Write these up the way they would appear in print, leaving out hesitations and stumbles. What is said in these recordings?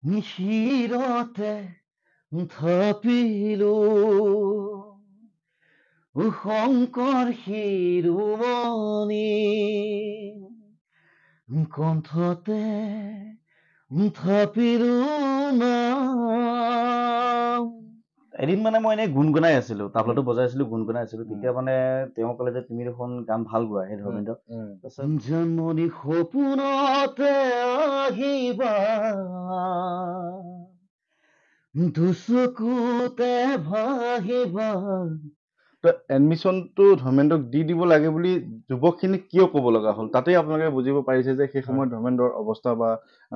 নিশিৰতে থাপিলো শংকৰ শিৰোমণি কণ্ঠতে থাপিলো নাম। এদিন মানে মই এনেই গুণগুণাই আছিলো, তাবলাটো বজাই আছিলো, গুণগুণাই আছিলো। তেতিয়া মানে তেওঁ ক'লে যে তুমি দেখোন গান ভাল গোৱা, সেই ধৰ্মেন্দ্ৰ। জন্মনি সপোনতে আহিবা, দুচকুতে ভাহিবা। এডমিশ্যনটো ধৰ্মেন্দ্ৰক দি দিব লাগে বুলি যুৱকখিনিক কিয় ক'ব লগা হ'ল? তাতেই আপোনালোকে বুজিব পাৰিছে যে সেই সময়ত ধৰ্মেন্দ্ৰৰ অৱস্থা বা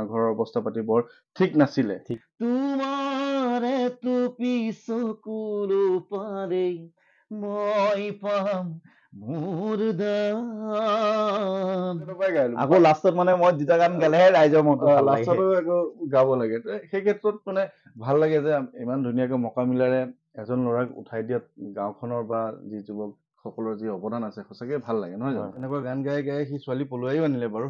ঘৰৰ অৱস্থা পাতি বৰ ঠিক নাছিলে। তোমাৰে টুপি চকুলো পাৰে মই পাম মোৰ দাম। আকৌ লাষ্টত মানে মই দুটা গান গালেহে ৰাইজৰ মনটো ভাল লাগে। লাষ্টতো আকৌ গাব লাগে। সেই ক্ষেত্ৰত মানে ভাল লাগে যে ইমান ধুনীয়াকৈ মকামিলাৰে এজন ল'ৰাক উঠাই দিয়াত গাঁওখনৰ বা যি যুৱক সকলৰ যি অৱদান আছে সঁচাকৈ ভাল লাগে, নহয় জানো? এনেকুৱা গান গাই গাই সি ছোৱালী পলুৱাইও আনিলে বাৰু।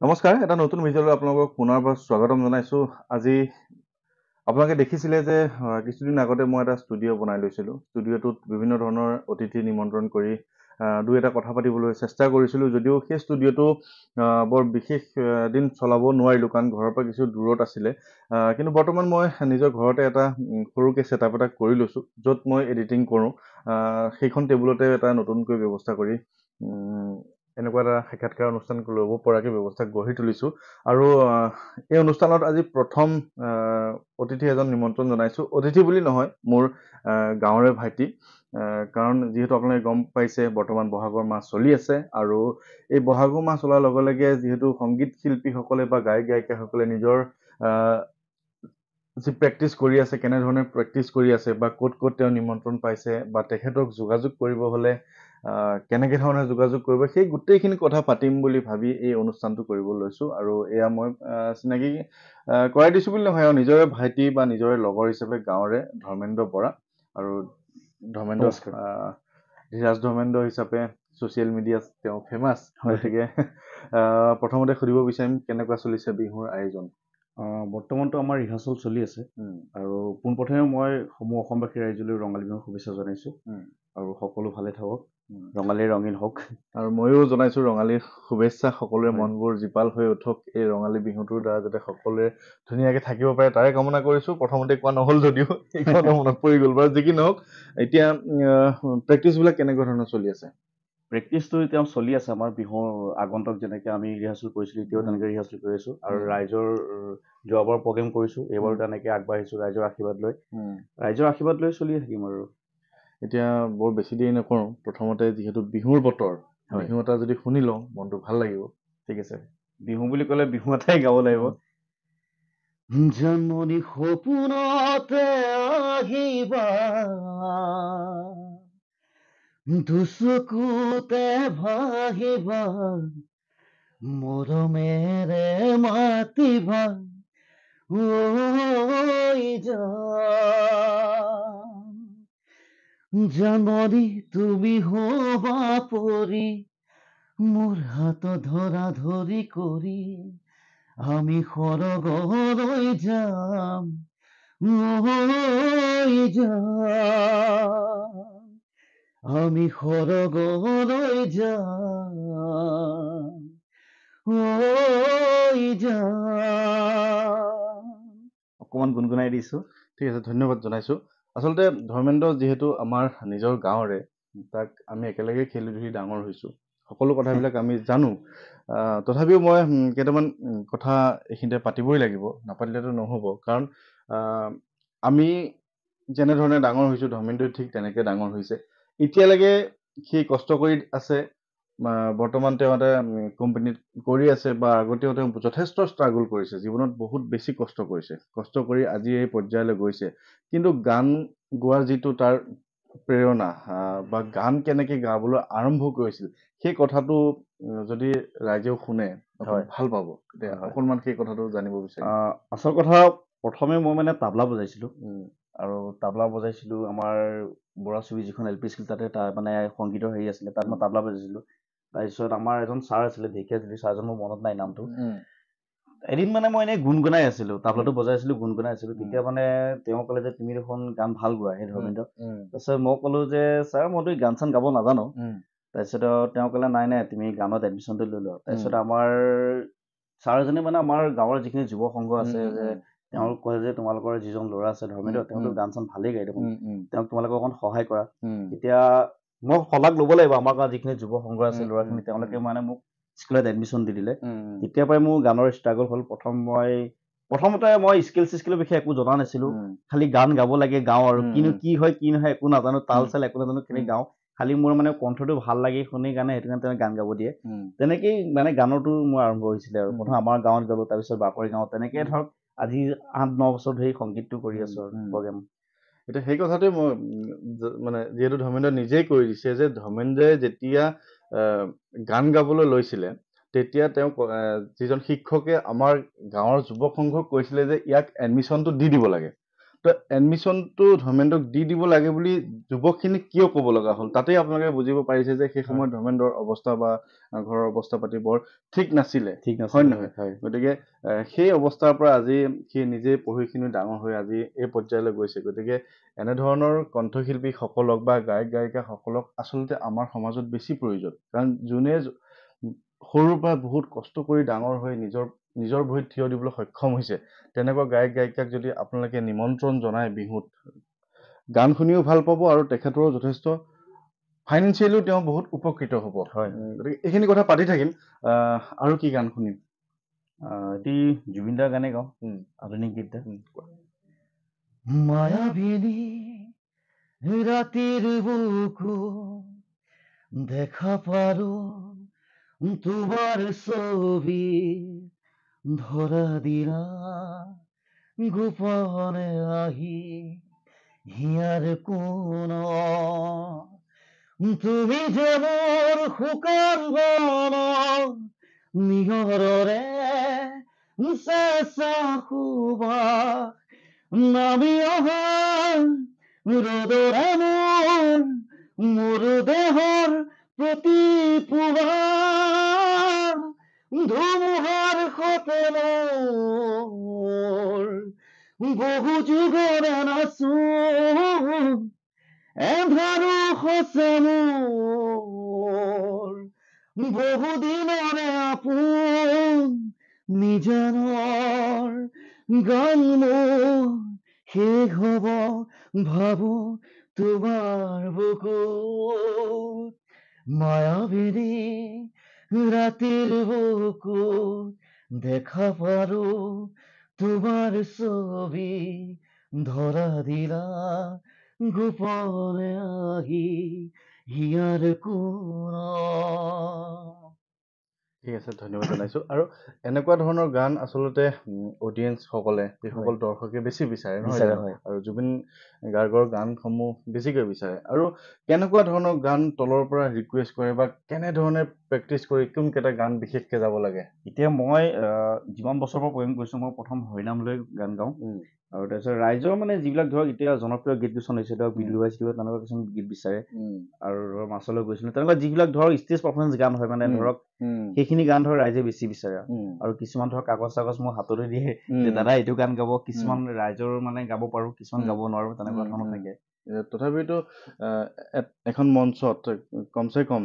নমস্কাৰ, এটা নতুন ভিডিঅ'লৈ আপোনালোকক পুনৰবাৰ স্বাগতম জনাইছোঁ। আজি আপোনালোকে দেখিছিলে যে কিছুদিন আগতে মই এটা ষ্টুডিঅ' বনাই লৈছিলোঁ। ষ্টুডিঅ'টোত বিভিন্ন ধৰণৰ অতিথি নিমন্ত্ৰণ কৰি দুই এটা কথা পাতিবলৈ চেষ্টা কৰিছিলোঁ, যদিও সেই ষ্টুডিঅ'টো বৰ বিশেষ দিন চলাব নোৱাৰিলোঁ, কাৰণ ঘৰৰ পৰা কিছু দূৰত আছিলে। কিন্তু বৰ্তমান মই নিজৰ ঘৰতে এটা সৰুকৈ ছেটআপ এটা কৰি লৈছোঁ, য'ত মই এডিটিং কৰোঁ। সেইখন টেবুলতে এটা নতুনকৈ ব্যৱস্থা কৰি এনেকুৱা এটা সাক্ষাৎকাৰ অনুষ্ঠান ল'ব পৰাকৈ ব্যৱস্থা গঢ়ি তুলিছোঁ। আৰু এই অনুষ্ঠানত আজি প্ৰথম অতিথি এজন নিমন্ত্ৰণ জনাইছোঁ। অতিথি বুলি নহয়, মোৰ গাঁৱৰে ভাইটি। কাৰণ যিহেতু আপোনালোকে গম পাইছে বৰ্তমান বহাগৰ মাহ চলি আছে, আৰু এই বহাগৰ মাহ চলাৰ লগে লগে যিহেতু সংগীত শিল্পীসকলে বা গায়ক গায়িকাসকলে নিজৰ যি প্ৰেক্টিচ কৰি আছে, কেনেধৰণে প্ৰেক্টিচ কৰি আছে, বা ক'ত ক'ত তেওঁ নিমন্ত্ৰণ পাইছে, বা তেখেতক যোগাযোগ কৰিব হ'লে কেনেকৈ ধৰণে যোগাযোগ কৰিব, সেই গোটেইখিনি কথা পাতিম বুলি ভাবি এই অনুষ্ঠানটো কৰিব লৈছোঁ। আৰু এয়া মই চিনাকি কৰাই দিছোঁ বুলি নহয়, আৰু নিজৰে ভাইটি বা নিজৰে লগৰ হিচাপে গাঁৱৰে ধৰ্মেন্দ্ৰ বৰা। আৰু ধৰ্মেন্দ্ৰ ধীৰাজ ধৰ্মেন্দ্ৰ হিচাপে ছ'চিয়েল মিডিয়াত তেওঁ ফেমাছ। গতিকে প্ৰথমতে সুধিব বিচাৰিম, কেনেকুৱা চলিছে বিহুৰ আয়োজন? বৰ্তমানতো আমাৰ ৰিহাৰ্চল চলি আছে, আৰু পোনপ্ৰথমে মই সমূহ অসমবাসী ৰাইজলৈ ৰঙালী বিহুৰ শুভেচ্ছা জনাইছোঁ। আৰু সকলো ভালে থাকক, ৰঙালী ৰঙীন হওক। আৰু ময়ো জনাইছোঁ ৰঙালীৰ শুভেচ্ছা। সকলোৰে মনবোৰ জীপাল হৈ উঠক, এই ৰঙালী বিহুটোৰ দ্বাৰা যাতে সকলোৱে ধুনীয়াকৈ থাকিব পাৰে তাৰে কামনা কৰিছোঁ। প্ৰথমতে কোৱা নহ'ল যদিও এইখনো মনত পৰি গ'ল বাৰু। যি কি নহওক, এতিয়া প্ৰেক্টিচবিলাক কেনেকুৱা ধৰণৰ চলি আছে? প্ৰেক্টিচটো এতিয়া চলি আছে আমাৰ বিহুৰ আগন্তক, যেনেকৈ আমি ৰিহাৰ্চেল কৰিছিলোঁ এতিয়াও তেনেকৈ ৰিহাৰ্চেল কৰি আছোঁ। আৰু ৰাইজৰ যোৱাবাৰ প্ৰগ্ৰেম কৰিছোঁ, এইবাৰো তেনেকৈ আগবাঢ়িছোঁ ৰাইজৰ আশীৰ্বাদ লৈ। ৰাইজৰ আশীৰ্বাদ লৈ চলি থাকিম। আৰু এতিয়া বৰ বেছি দেৰি নকৰোঁ, প্ৰথমতে যিহেতু বিহুৰ বতৰ, বিহু এটা যদি শুনি লওঁ মনটো ভাল লাগিব। ঠিক আছে, বিহু বুলি ক'লে বিহু এটাই গাব লাগিব। জন্মনি সপোনতে আহিবা, দুচকুতে ভাহিবা, মৰমেৰে মাতিবা, ঐ জাননী তুমি হবা পৰি, মোৰ হাত ধৰা ধৰি কৰি আমি সৰগলৈ যাম, আমি সৰগলৈ যাম, অকণমান গুণগুণাই দিছোঁ। ঠিক আছে, ধন্যবাদ জনাইছোঁ। আচলতে ধৰ্মেন্দ্ৰ যিহেতু আমাৰ নিজৰ গাঁৱৰে, তাক আমি একেলগে খেলি ধূলি ডাঙৰ হৈছোঁ, সকলো কথাবিলাক আমি জানো। তথাপিও মই কেইটামান কথা এইখিনিতে পাতিবই লাগিব, নাপাতিলেতো নহ'ব। কাৰণ আমি যেনেধৰণে ডাঙৰ হৈছোঁ, ধৰ্মেন্দ্ৰই ঠিক তেনেকৈ ডাঙৰ হৈছে। এতিয়ালৈকে সি কষ্ট কৰি আছে। বৰ্তমান তেওঁ এটা কোম্পানীত কৰি আছে, বা আগতেও তেওঁ যথেষ্ট ষ্ট্ৰাগল কৰিছে, জীৱনত বহুত বেছি কষ্ট কৰিছে। কষ্ট কৰি আজি এই পৰ্যায়লৈ গৈছে। কিন্তু গান গোৱাৰ যিটো তাৰ প্ৰেৰণা, বা গান কেনেকৈ গাবলৈ আৰম্ভ কৰিছিল, সেই কথাটো যদি ৰাইজেও শুনে ভাল পাব। অকণমান সেই কথাটো জানিব বিচাৰিম। আচল কথা, প্ৰথমে মই মানে তাবলা বজাইছিলোঁ। আৰু তাবলা বজাইছিলোঁ আমাৰ বৰাচুবি যিখন LP স্কুল তাতে তাৰ মানে সংগীতৰ হেৰি আছিলে তাত মই তাবলা বজাইছিলোঁ। তাৰপিছত আমাৰ এজন ছাৰ আছিলে ঢেকীয়াজুলি ছাৰজন মোৰ মনত নাই নামটো। এদিন মানে মই এনেই গুণগুণাই আছিলোঁ, তাবলাটো বজাই আছিলোঁ, গুণগুণাই আছিলোঁ। তেতিয়া মানে তেওঁ ক'লে যে তুমি দেখোন গান ভাল গোৱা সেই ধৰ্মেন্দ্ৰ। তাৰপিছত মই ক'লোঁ যে ছাৰ মইতো গান চান গাব নাজানো। তাৰপিছত তেওঁ ক'লে নাই নাই তুমি গানত এডমিশ্যনটো লৈ লোৱা। তাৰপিছত আমাৰ ছাৰজনে মানে আমাৰ গাঁৱৰ যিখিনি যুৱ সংঘ আছে যে তেওঁলোক কয় যে তোমালোকৰ যিজন ল'ৰা আছে ধৰ্মেন্দ্ৰ তেওঁতো গান চান ভালেই গায় দেখোন, তেওঁক তোমালোকে অকণ সহায় কৰা। তেতিয়া মই শলাগ ল'ব লাগিব আমাৰ গাঁৱত যিখিনি যুৱ সংঘ আছে ল'ৰাখিনি তেওঁলোকে মানে মোক স্কুলত এডমিশ্যন দি দিলে। তেতিয়াৰ পৰাই মোৰ গানৰ ষ্ট্ৰাগল হ'ল। প্ৰথমতে মই স্কিলৰ বিষয়ে একো জনা নাছিলোঁ। খালি গান গাব লাগে গাওঁ আৰু কি হয় কি নহয় একো নাজানো, তাল চাল একো নাজানো, খালি গাওঁ। খালি মোৰ মানে কণ্ঠটো ভাল লাগে শুনি কাৰণে সেইটো কাৰণে গান গাব দিয়ে। তেনেকেই মানে গানৰটো মোৰ আৰম্ভ হৈছিলে আৰু প্ৰথম আমাৰ গাঁৱত গালোঁ, তাৰপিছত বাকৰি গাঁৱত, তেনেকৈ ধৰক আজি 8-9 বছৰ ধৰি সংগীতটো কৰি আছো আৰু প্ৰগ্ৰেম। এতিয়া সেই কথাতে মই মানে যিহেতু ধৰ্মেন্দ্ৰ নিজেই কৈ দিছে যে ধৰ্মেন্দ্ৰই যেতিয়া গান গাবলৈ লৈছিলে তেতিয়া তেওঁ যিজন শিক্ষকে আমাৰ গাঁৱৰ যুৱক সংঘক কৈছিলে যে ইয়াক এডমিশ্যনটো দি দিব লাগে। তো এডমিশ্যনটো ধৰ্মেন্দ্ৰক দি দিব লাগে বুলি যুৱকখিনিক কিয় ক'ব লগা হ'ল? তাতেই আপোনালোকে বুজিব পাৰিছে যে সেই সময়ত ধৰ্মেন্দ্ৰৰ অৱস্থা বা ঘৰৰ অৱস্থা পাতি বৰ ঠিক নাছিলে, হয় নহয়? গতিকে সেই অৱস্থাৰ পৰা আজি সি নিজে পঢ়ি শুনি ডাঙৰ হৈ আজি এই পৰ্যায়লৈ গৈছে। গতিকে এনেধৰণৰ কণ্ঠশিল্পীসকলক বা গায়ক গায়িকাসকলক আচলতে আমাৰ সমাজত বেছি প্ৰয়োজন। কাৰণ যোনে সৰুৰ পৰা বহুত কষ্ট কৰি ডাঙৰ হৈ নিজৰ ভৰিত থিয় দিবলৈ সক্ষম হৈছে তেনেকুৱা গায়ক গায়িকাক যদি আপোনালোকে নিমন্ত্ৰণ জনায় বিহুত, গান শুনিও ভাল পাব আৰু তেখেতৰো যথেষ্ট ফাইনেন্সিয়েলিও তেওঁ বহুত উপকৃত হ'ব। গতিকে এইখিনি কথা পাতি থাকিম। আৰু কি গান শুনিম? এটি জুবিন দাৰ গানে গাওঁ, আধুনিক গীত। মায়াবিনী রাতের বুকু দেখা পারো তোমার ছবি ধরা দিলা গোপনে আহি হিয়ার কোন তুমি যে মোর শুকান বন নিহররে চেঁচা সুবাস নামি অহা ৰ'দৰে মোৰ দেহৰ প্ৰতি পুৱা ধুমুহাৰ সতে মোৰ বহু যুগৰে নাচো এন্ধাৰো সঁচে মোৰ বহু দিনৰে আপোন নিজানৰ গান মোৰ শেষ হ'ব ভাবো তোমার বুকুত মায়াবিনী রাতের বুকুত দেখা পারো তোমার ছবি ধরা দিলা গোপনে আহি হিয়ার কোন। ঠিক আছে, ধন্যবাদ জনাইছোঁ। আৰু এনেকুৱা ধৰণৰ গান আচলতে অডিয়েঞ্চসকলে যিসকল দৰ্শকে বেছি বিচাৰে নহয় জানো? আৰু জুবিন গাৰ্গৰ গানসমূহ বেছিকৈ বিচাৰে। আৰু কেনেকুৱা ধৰণৰ গান তলৰ পৰা ৰিকুৱেষ্ট কৰে বা কেনেধৰণে প্ৰেক্টিচ কৰি কোনকেইটা গান বিশেষকৈ যাব লাগে? এতিয়া মই যিমান বছৰৰ পৰা প্ৰগ্ৰেম কৰিছোঁ মই প্ৰথম হৰিনাম লৈ গান গাওঁ। আৰু তাৰপিছত ৰাইজৰ মানে যিবিলাক ধৰক এতিয়া জনপ্ৰিয় গীত কিছুমান হৈছে ধৰক বিদ্ৰোহী তেনেকুৱা কিছুমান গীত বিচাৰে। আৰু ধৰক মাছলৈ গৈছিলোঁ তেনেকুৱা যিবিলাক ধৰক ষ্টেজ পাৰফৰ্মেঞ্চ গান হয় মানে ধৰক সেইখিনি গান ধৰক ৰাইজে বেছি বিচাৰে। আৰু কিছুমান ধৰক কাগজ চাগজ মোৰ হাতলৈ দিয়ে যে দাদা এইটো গান গাব, কিছুমান ৰাইজৰ মানে গাব পাৰোঁ, কিছুমান গাব নোৱাৰোঁ, তেনেকুৱা ধৰণৰ থাকে। তথাপিতো এখন মঞ্চত কমচে কম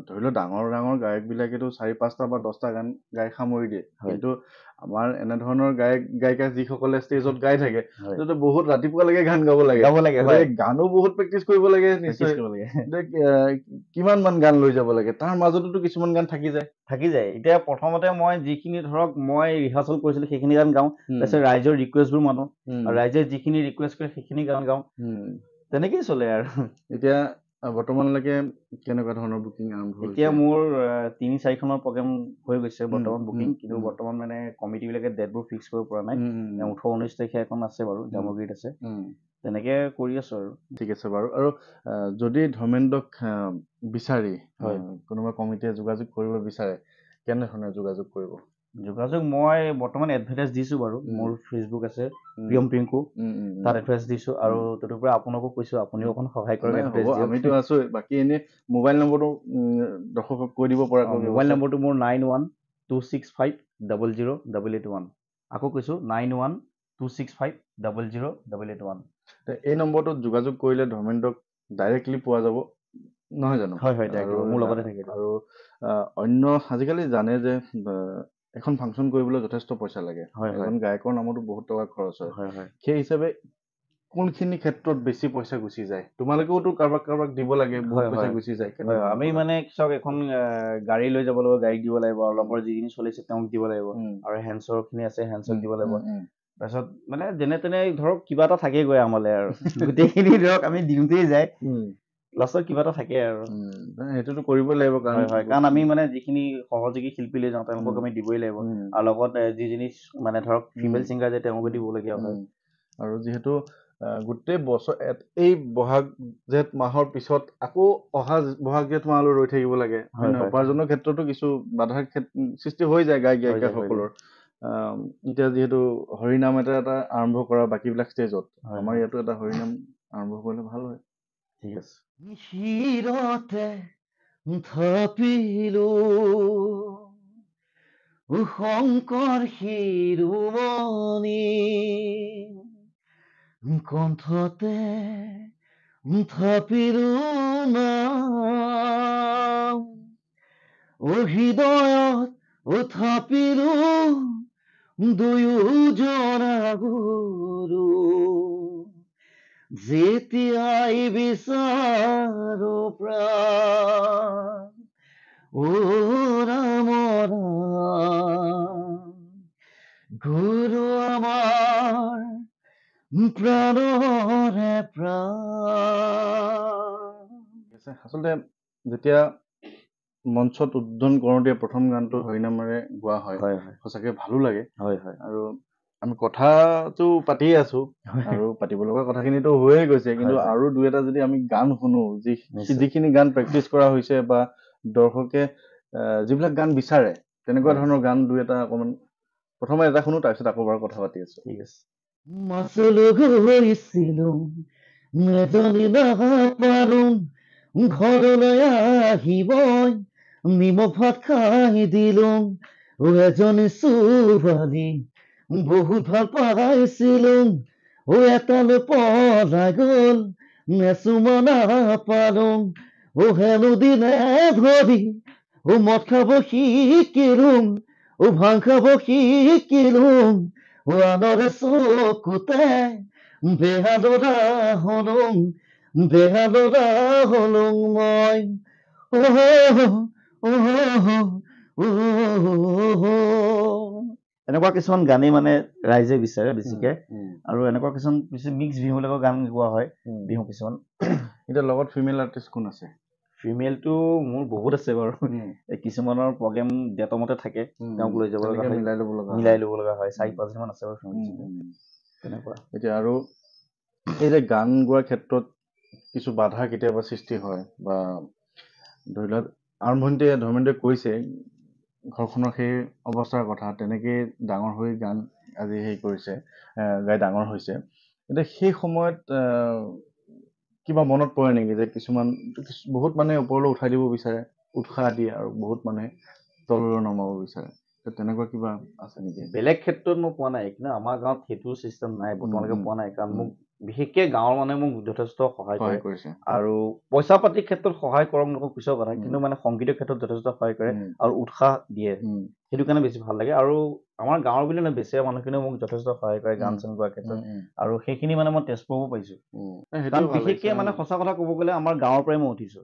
ধৰি লওক ডাঙৰ ডাঙৰ গায়কবিলাকেতো 4-5টা বা 10টা গান গাই সামৰি দিয়ে। কিন্তু আমাৰ এনেধৰণৰ গায়ক গায়িকা যিসকলে ষ্টেজত গাই থাকে বহুত ৰাতিপুৱালৈকে গান গাব লাগে। গানো বহুত প্ৰেক্টিচ কৰিব লাগে নিশ্চয়। কিমান মান গান লৈ যাব লাগে? তাৰ মাজতো কিছুমান গান থাকি যায়। এতিয়া প্ৰথমতে মই যিখিনি ধৰক মই ৰিহাৰ্চেল কৰিছিলোঁ সেইখিনি গান গাওঁ, তাৰপিছত ৰাইজৰ ৰিকুৱেষ্টবোৰ মানো আৰু ৰাইজে যিখিনি ৰিকুৱেষ্ট কৰে সেইখিনি গান গাওঁ, তেনেকেই চলে আৰু। এতিয়া বৰ্তমানলৈকে কেনেকুৱা ধৰণৰ বুকিং আৰম্ভ হৈছে? এতিয়া মোৰ 3-4খনৰ প্ৰগ্ৰেম হৈ গৈছে বৰ্তমান বুকিং, কিন্তু বৰ্তমান মানে কমিটিবিলাকে ডেটবোৰ ফিক্স কৰিব পৰা নাই। 18-19 তাৰিখে এখন আছে বাৰু, জামুগুৰিত আছে, তেনেকে কৰি আছো আৰু। ঠিক আছে বাৰু। আৰু যদি ধৰ্মেন্দ্ৰক বিচাৰি কোনোবা কমিটিয়ে যোগাযোগ কৰিব বিচাৰে কেনেধৰণে যোগাযোগ কৰিব? যোগাযোগ মই বৰ্তমান এডভাৰটাইজ দিছো বাৰু, মোৰ ফেচবুক আছে প্ৰিয়ম পিংকু, তাত এডভাৰটাইজ দিছো, আৰু তাৰ পৰা আপোনাকো কৈছো আপুনিও অকণ সহায় কৰক, এডভাৰটাইজ দিয়ক। আমিতো আছো। বাকী এনে মোবাইল নম্বৰটো দৰ্শকক কৈ দিব পৰাকৈ মোবাইল নম্বৰটো মোৰ 9126500881। আকৌ কৈছো 9126500881। এই নম্বৰটোত যোগাযোগ কৰিলে ধৰ্মেন্দ্ৰক ডাইৰেক্টলি পোৱা যাব, নহয় জানো? হয় হয়, মোৰ লগতে থাকে। আৰু অন্য আজিকালি জানে যে এখন ফাংচন কৰিবলৈ যথেষ্ট পইচা লাগে, এজন গায়কৰ নামতো বহুত টকা খৰচ হয়। সেই হিচাপে কোনখিনি ক্ষেত্ৰত বেছি পইচা গুচি যায়? তোমালোকেওতো কাৰোবাক দিব লাগে, বহুত পইচা গুচি যায়। আমি মানে চাওক, এখন গাড়ী লৈ যাব লাগিব, গাড়ীক দিব লাগিব, আৰু লগৰ যিখিনি চলিছে তেওঁক দিব লাগিব, আৰু হেণ্ডছৰ খিনি আছে হেণ্ডছক দিব লাগিব। তাৰপিছত মানে যেনে তেনে ধৰক কিবা এটা থাকেগৈ আমালে, আৰু গোটেইখিনি ধৰক আমি দিওঁতেই যায়, লাষ্টত কিবা এটা থাকে আৰু। সেইটোতো কৰিবই লাগিব, কাৰণ আমি মানে যিখিনি সহযোগী শিল্পী লৈ যাওঁ তেওঁলোকক আমি দিবই লাগিব, আৰু লগত যিখিনি মানে ধৰক ফিমেল ছিংগাৰ যে তেওঁলোকে দিবলগীয়া হয়। আৰু যিহেতু গোটেই বছৰ এই বহাগ জেঠ মাহৰ পিছত আকৌ অহা বহাগ জেঠ মাহলৈ ৰৈ থাকিব লাগে, উপাৰ্জনৰ ক্ষেত্ৰতো কিছু বাধাৰ সৃষ্টি হৈ যায় গায়িকাসকলৰ। এতিয়া যিহেতু হৰিনাম এটা আৰম্ভ কৰা বাকীবিলাক ষ্টেজত, আমাৰ ইয়াতো এটা হৰিনাম আৰম্ভ কৰিলে ভাল হয়। ঠিক আছে। শিৰতে থাপিলো শংকৰ শিৰোমণি, কণ্ঠতে থাপিলো নাম, হৃদয়ত থাপিলো দুয়োজনা গুৰু, যেতিয়াই বিচাৰো প্ৰাণ ৰাম ৰাম, গুৰু আমাৰ প্ৰাণৰে প্ৰাণ। আচলতে যেতিয়া মঞ্চত উদ্বোধন কৰোঁতে প্ৰথম গানটো হৰিনামেৰে গোৱা হয়, সঁচাকে ভালো লাগে। আৰু আমি কথাটো পাতিয়ে আছো, আৰু পাতিব লগা কথাখিনিতো হৈয়ে গৈছে, কিন্তু আৰু দুই এটা যদি আমি গান শুনো, যিখিনি গান প্ৰেক্টিচ কৰা হৈছে বা দৰ্শকে যিবিলাক গান বিচাৰে, তেনেকুৱা ধৰণৰ গান দুই এটা অকণমান প্ৰথমে এটা শুনো, তাৰপিছত আকৌ বাৰু কথা পাতি আছো। ঠিক আছে। মাছলৈ গৈছিলো এজনী নাপালো, ঘৰলৈ আহিবই নিমখ ভাত খাই দিলো, এজনী ছোৱালী বহুত ভাল পাইছিলো, এটালৈ পলাই গল নেচুমা নাপালো, হেনো দিনে ধৰি মদ খাব শিকিলো, ভাং খাব শিকিলো, আনৰে চকুতে বেহাদৰা হলো মই। এনেকুৱা কিছুমান গানেই মানে ৰাইজে বিচাৰে বেছিকে, আৰু এনেকুৱা কিছুমান মিক্স বিহুবিলাকৰ গান গোৱা হয়, বিহু কিছুমান। এতিয়া লগত ফিমেল আৰ্টিষ্ট কোন আছে? ফিমেলটো মোৰ বহুত আছে বাৰু, কিছুমানৰ প্ৰগ্ৰেম ডেটৰ মতে থাকে, তেওঁক লৈ যাব লগা হয়, মিলাই ল'ব লগা হয়, 4-5 আছে বাৰু তেনেকুৱা। এতিয়া আৰু এই যে গান গোৱাৰ ক্ষেত্ৰত কিছু বাধা কেতিয়াবা সৃষ্টি হয়, বা ধৰি লওক আৰম্ভণিতে ধৰ্মেন্দ্ৰই কৈছে ঘৰখনৰ সেই অৱস্থাৰ কথা, তেনেকেই ডাঙৰ হৈ গান আজি হেৰি কৰিছে, গাই ডাঙৰ হৈছে। এতিয়া সেই সময়ত কিবা মনত পৰে নেকি যে কিছুমান বহুত মানুহে ওপৰলৈ উঠাই দিব বিচাৰে, উৎসাহ দিয়ে, আৰু বহুত মানুহে তললৈ নমাব বিচাৰে, তেনেকুৱা কিবা আছে নেকি? বেলেগ ক্ষেত্ৰত মই পোৱা নাই, কিন্তু আমাৰ গাঁৱত সেইটো চিষ্টেম নাই, বৰ্তমানলৈকে পোৱা নাই, কাৰণ মোক বিশেষকে গাঁৱৰ মানুহে মোক যথেষ্ট সহায় কৰিছে, আৰু পইচা পাতিৰ ক্ষেত্ৰত সহায় কৰক নকৰক পিছৰ কথা, কিন্তু মানে সংগীতৰ ক্ষেত্ৰত যথেষ্ট সহায় কৰে আৰু উৎসাহ দিয়ে, সেইটো কাৰণে বেছি ভাল লাগে। আৰু আমাৰ গাঁৱৰ বুলি নহয়, বেছিয়া মানুহখিনিও মোক যথেষ্ট সহায় কৰে গান চান গোৱাৰ ক্ষেত্ৰত, আৰু সেইখিনি মানে মই তেজপুৰতো পাইছো, কাৰণ বিশেষকে মানে সঁচা কথা ক'ব গ'লে আমাৰ গাঁৱৰ পৰাই মই উঠিছো,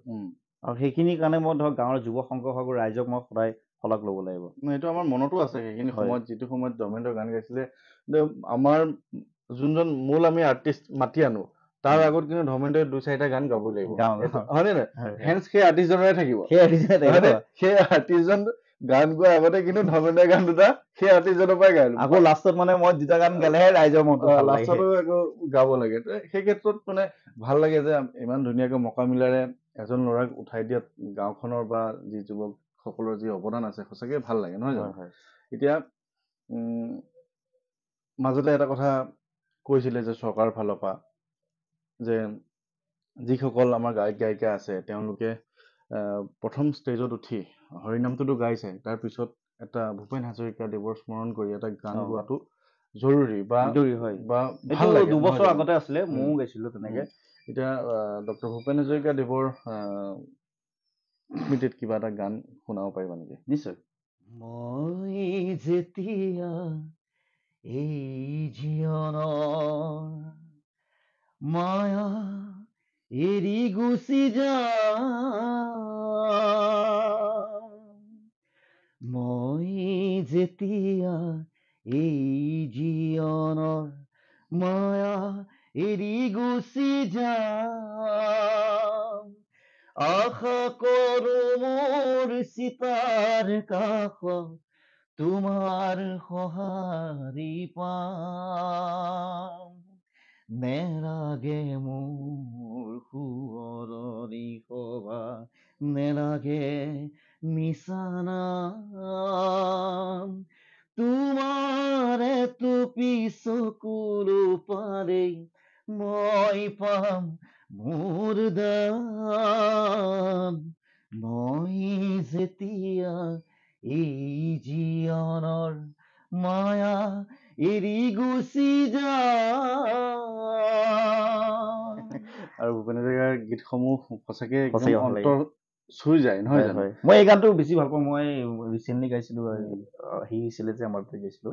আৰু সেইখিনি কাৰণে মই ধৰক গাঁৱৰ যুৱ সংঘ হওক ৰাইজক মই সদায় শলাগ ল'ব লাগিব। এইটো আমাৰ মনতো আছে, সেইখিনি সময়ত যিটো সময়ত ধৰ্মেন্দ্ৰ গান গাইছিলে, আমাৰ যোনজন মূল আমি আৰ্টিষ্ট মাতি আনো, তাৰ আগত কিন্তু ধৰ্মেন্দ্ৰই 2-4টা গান গাবই লাগিব, হয়নে নাই? হেন্স সেই আৰ্টিষ্টজনৰে থাকিব, সেই আৰ্টিষ্টজন গান গোৱাৰ আগতে কিন্তু ধৰ্মেন্দ্ৰৰ গান দুটা সেই আৰ্টিষ্টজনৰ পৰাই গাই, আকৌ লাষ্টত মানে মই 2টা গান গালেহে ৰাইজৰ মনটো ভাল লাগে, লাষ্টতো আকৌ গাব লাগে। সেই ক্ষেত্ৰত মানে ভাল লাগে যে ইমান ধুনীয়াকৈ মকামিলাৰে এজন ল'ৰাক উঠাই দিয়াত গাঁওখনৰ বা যি যুৱক সকলৰ যি অৱদান আছে, সঁচাকৈ ভাল লাগে, নহয় জানো? এতিয়া মাজতে এটা কথা কৈছিলে যে চৰকাৰৰ ফালৰ পৰা যে যিসকল আমাৰ গায়ক গায়িকা আছে তেওঁলোকে প্ৰথম ষ্টেজত উঠি হৰিনামটোতো গাইছে, তাৰপিছত এটা ভূপেন হাজৰিকাদেৱৰ স্মৰণ কৰি এটা গান গোৱাটো জৰুৰী বা হয় বা ভাল এইটো লাগে 2 বছৰ নহয় আগতে আছিলে, ময়ো গাইছিলো তেনেকে। এতিয়া ডক্টৰ ভূপেন হাজৰিকাদেৱৰ স্মৃতিত কিবা এটা গান শুনাব পাৰিবা নেকি? নিশ্চয়। মই যেতিয়া এই জীৱনৰ মায়া এৰি গুচি যাম, মই যেতিয়া এই জীৱনৰ মায়া এৰি গুচি যাম, আশা কৰো মোৰ চিতাৰ কাষত তোমাৰ সঁহাৰি পাম, নেলাগে মোৰ সোঁৱৰণি সভা, নেলাগে মিছা নাম, তোমাৰ এটুপি চকুৰ পাৰেই মই পাম মোৰ দাম, মই যেতিয়া এই জীৱনৰ মায়া এৰি গুচি যাম। আৰু ভূপেন হাজৰিকাৰ গীতসমূহ সঁচাকে সঁচাকে ভাল লাগে। অন্তৰ চুই যায় নহয় জানো? মই এই গানটো বেছি ভাল পাওঁ, মই ৰিচেণ্টলি গাইছিলো, সি হৈছিলে যে আমাৰ তাতে গাইছিলো।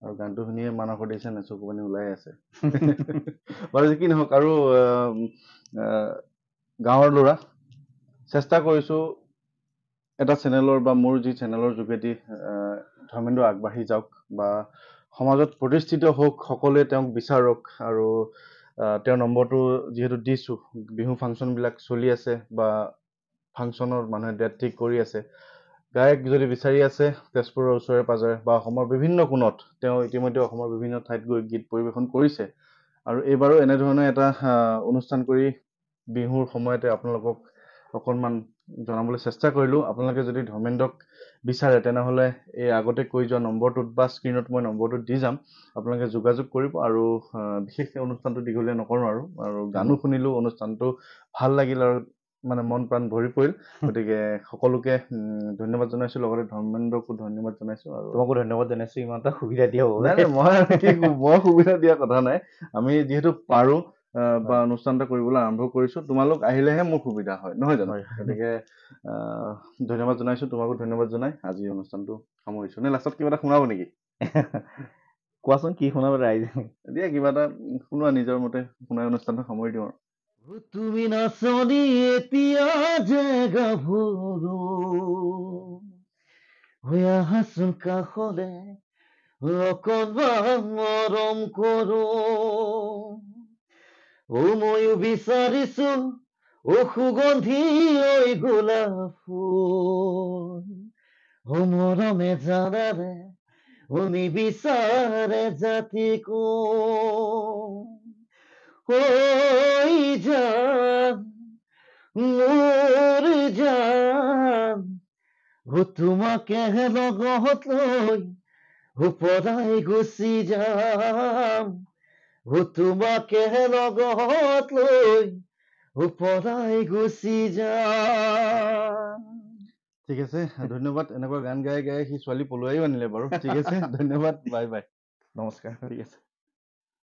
আৰু গানটো শুনিয়ে মানসৰ দেখিছে নাই চকু পানী ওলাই আছে। বাৰু যি কি নহওক, আৰু গাঁৱৰ ল'ৰা চেষ্টা কৰিছো এটা চেনেলৰ বা মোৰ যি চেনেলৰ যোগেদি ধৰ্মেন্দ্ৰ আগবাঢ়ি যাওক বা সমাজত প্ৰতিষ্ঠিত হওক, সকলোৱে তেওঁক বিচাৰক, আৰু তেওঁৰ নম্বৰটো যিহেতু দিছো, বিহু ফাংচনবিলাক চলি আছে বা ফাংচনৰ মানুহে ডেট ঠিক কৰি আছে, গায়ক যদি বিচাৰি আছে তেজপুৰৰ ওচৰে পাজৰে বা অসমৰ বিভিন্ন কোণত, তেওঁ ইতিমধ্যে অসমৰ বিভিন্ন ঠাইত গৈ গীত পৰিৱেশন কৰিছে, আৰু এইবাৰো এনেধৰণে এটা অনুষ্ঠান কৰি বিহুৰ সময়তে আপোনালোকক অকণমান জনাবলৈ চেষ্টা কৰিলোঁ। আপোনালোকে যদি ধৰ্মেন্দ্ৰক বিচাৰে তেনেহ'লে এই আগতে কৈ যোৱা নম্বৰটোত বা স্ক্ৰীণত মই নম্বৰটো দি যাম, আপোনালোকে যোগাযোগ কৰিব। আৰু বিশেষ অনুষ্ঠানটো দীঘলীয়া নকৰোঁ, আৰু গানো শুনিলোঁ, অনুষ্ঠানটো ভাল লাগিল আৰু মানে মন প্ৰাণ ভৰি পৰিল। গতিকে সকলোকে ধন্যবাদ জনাইছোঁ, লগতে ধৰ্মেন্দ্ৰকো ধন্যবাদ জনাইছোঁ, আৰু তোমাকো ধন্যবাদ জনাইছোঁ ইমান এটা সুবিধা দিয়া হ'ব। নাই মই সুবিধা দিয়া কথা নাই, আমি যিহেতু পাৰোঁ বা অনুষ্ঠান এটা কৰিবলৈ আৰম্ভ কৰিছোঁ, তোমালোক আহিলেহে মোৰ সুবিধা হয়, নহয় জানো? গতিকে ধন্যবাদ জনাইছোঁ, তোমাকো ধন্যবাদ জনাই আজি অনুষ্ঠানটো সামৰিছোঁ। নে লাষ্টত কিবা এটা শুনাব নেকি? কোৱাচোন কি শুনাব ৰাইজে? দিয়া কিবা এটা শুনোৱা, নিজৰ মতে শুনাই অনুষ্ঠানটো সামৰি দিওঁ আৰু। তুমি নাচনি এতিয়া যে গাভৰু হৈ আহাচোন কাষলে, অকণমান মৰম কৰো, ময়ো বিচাৰিছো সুগন্ধি ঐ গোলাপ ফুল, মৰমে জানাৰে নিবিচাৰে জাতি কোন, ঐ জান মোৰ জান, তোমাকে লগত লৈ পলাই গুচি যাম, তোমাকে লগত লৈ পলাই গুচি যাম। ঠিক আছে, ধন্যবাদ। এনেকুৱা গান গাই গাই সি ছোৱালী পলুৱাইও আনিলে বাৰু। ঠিক আছে, ধন্যবাদ, বাই বাই, নমস্কাৰ। ঠিক আছে।